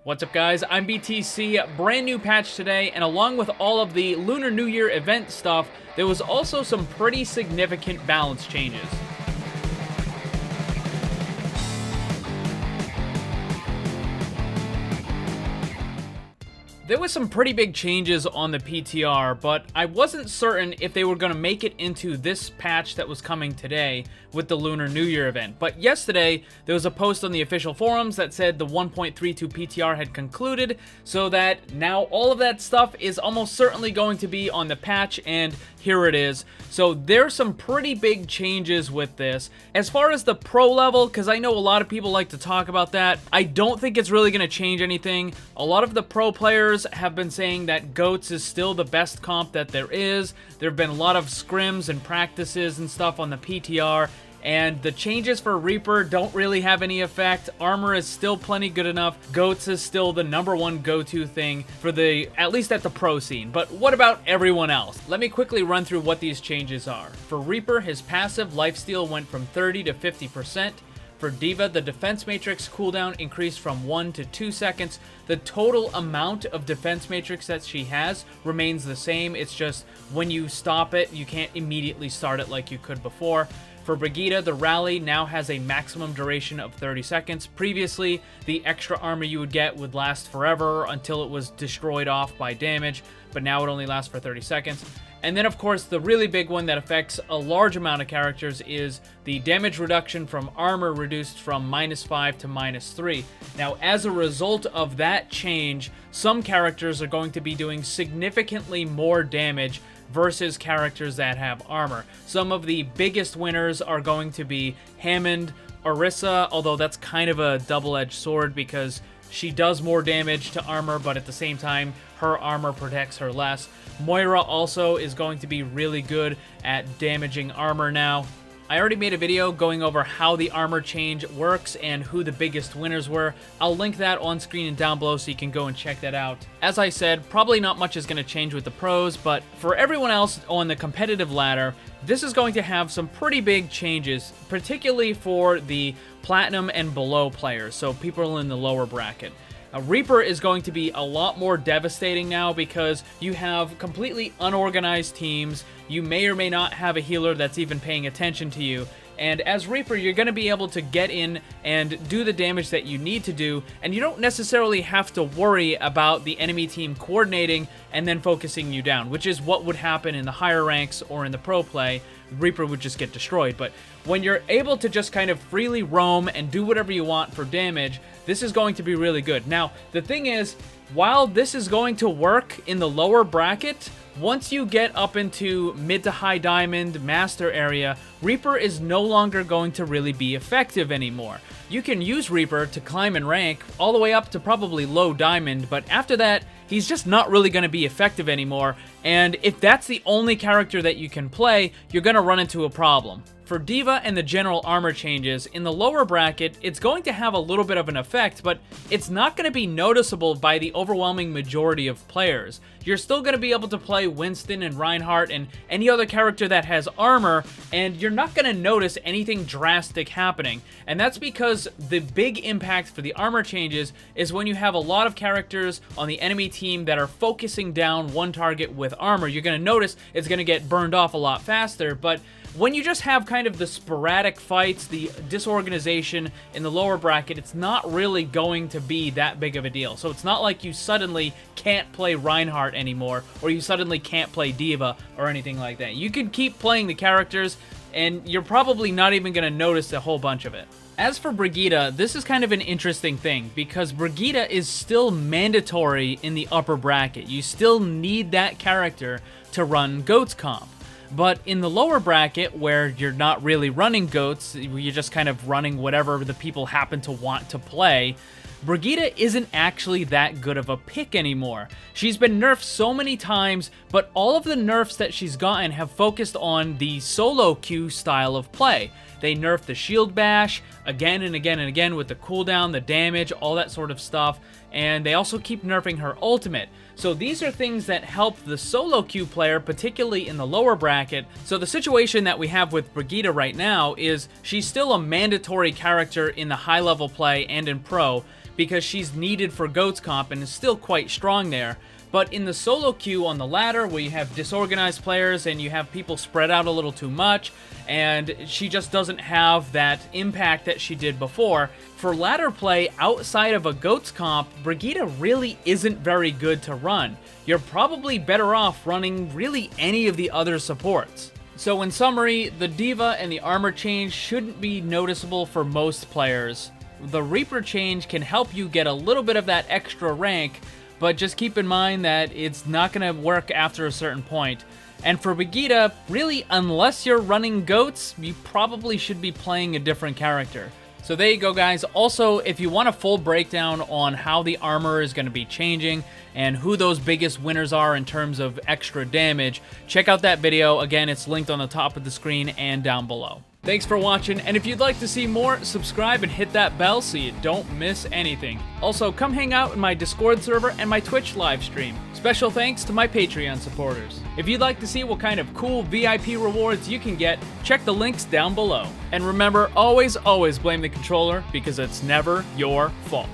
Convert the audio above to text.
What's up guys, I'm BTC, brand new patch today, and along with all of the Lunar New Year event stuff, there was also some pretty significant balance changes. There was some pretty big changes on the PTR, but I wasn't certain if they were going to make it into this patch that was coming today with the Lunar New Year event. But yesterday, there was a post on the official forums that said the 1.32 PTR had concluded, so that now all of that stuff is almost certainly going to be on the patch, and here it is. So there's some pretty big changes with this. As far as the pro level, because I know a lot of people like to talk about that, I don't think it's really going to change anything. A lot of the pro players have been saying that GOATS is still the best comp that there is. There have been a lot of scrims and practices and stuff on the PTR, and the changes for Reaper don't really have any effect. Armor is still plenty good enough. GOATS is still the #1 go-to thing for at least at the pro scene. But what about everyone else? Let me quickly run through what these changes are. For Reaper, his passive lifesteal went from 30 to 50%. For Dva, the defense matrix cooldown increased from 1 to 2 seconds. The total amount of defense matrix that she has remains the same. It's just when you stop it, you can't immediately start it like you could before. For Brigitte, the rally now has a maximum duration of 30 seconds. Previously, the extra armor you would get would last forever until it was destroyed off by damage, but now it only lasts for 30 seconds. And then, of course, the really big one that affects a large amount of characters is the damage reduction from armor reduced from -5 to -3. Now, as a result of that change, some characters are going to be doing significantly more damage versus characters that have armor. Some of the biggest winners are going to be Hammond, Orisa, although that's kind of a double-edged sword because she does more damage to armor, but at the same time, her armor protects her less. Moira also is going to be really good at damaging armor now. I already made a video going over how the armor change works and who the biggest winners were. I'll link that on screen and down below so you can go and check that out. As I said, probably not much is going to change with the pros, but for everyone else on the competitive ladder, this is going to have some pretty big changes, particularly for the platinum and below players, so people in the lower bracket. Reaper is going to be a lot more devastating now because you have completely unorganized teams. You may or may not have a healer that's even paying attention to you. And as Reaper, you're going to be able to get in and do the damage that you need to do, and you don't necessarily have to worry about the enemy team coordinating and then focusing you down, which is what would happen in the higher ranks or in the pro play. Reaper would just get destroyed. But when you're able to just kind of freely roam and do whatever you want for damage, this is going to be really good. Now, the thing is, while this is going to work in the lower bracket, once you get up into mid to high diamond master area, Reaper is no longer going to really be effective anymore. You can use Reaper to climb in rank all the way up to probably low diamond, but after that, he's just not really going to be effective anymore, and if that's the only character that you can play, you're going to run into a problem. For Dva and the general armor changes, in the lower bracket, it's going to have a little bit of an effect, but it's not going to be noticeable by the overwhelming majority of players. You're still going to be able to play Winston and Reinhardt and any other character that has armor, and you're not going to notice anything drastic happening. And that's because the big impact for the armor changes is when you have a lot of characters on the enemy team that are focusing down one target with armor. You're going to notice it's going to get burned off a lot faster, but when you just have kind of the sporadic fights, the disorganization in the lower bracket, it's not really going to be that big of a deal. So it's not like you suddenly can't play Reinhardt anymore, or you suddenly can't play Dva, or anything like that. You can keep playing the characters, and you're probably not even going to notice a whole bunch of it. As for Brigitte, this is kind of an interesting thing, because Brigitte is still mandatory in the upper bracket. You still need that character to run GOATS comp. But in the lower bracket, where you're not really running GOATS, you're just kind of running whatever the people happen to want to play, Brigitte isn't actually that good of a pick anymore. She's been nerfed so many times, but all of the nerfs that she's gotten have focused on the solo queue style of play. They nerfed the shield bash again and again and again with the cooldown, the damage, all that sort of stuff. And they also keep nerfing her ultimate. So these are things that help the solo queue player, particularly in the lower bracket. So the situation that we have with Brigitte right now is she's still a mandatory character in the high level play and in pro because she's needed for GOATS comp and is still quite strong there. But in the solo queue on the ladder, where you have disorganized players and you have people spread out a little too much, and she just doesn't have that impact that she did before, for ladder play outside of a GOATS comp, Brigitte really isn't very good to run. You're probably better off running really any of the other supports. So in summary, the Dva and the armor change shouldn't be noticeable for most players. The Reaper change can help you get a little bit of that extra rank, but just keep in mind that it's not going to work after a certain point. And for Brigitte, really, unless you're running GOATS, you probably should be playing a different character. So there you go, guys. Also, if you want a full breakdown on how the armor is going to be changing and who those biggest winners are in terms of extra damage, check out that video. Again, it's linked on the top of the screen and down below. Thanks for watching, and if you'd like to see more, subscribe and hit that bell so you don't miss anything. Also, come hang out in my Discord server and my Twitch live stream. Special thanks to my Patreon supporters. If you'd like to see what kind of cool VIP rewards you can get, check the links down below. And remember, always blame the controller, because it's never your fault.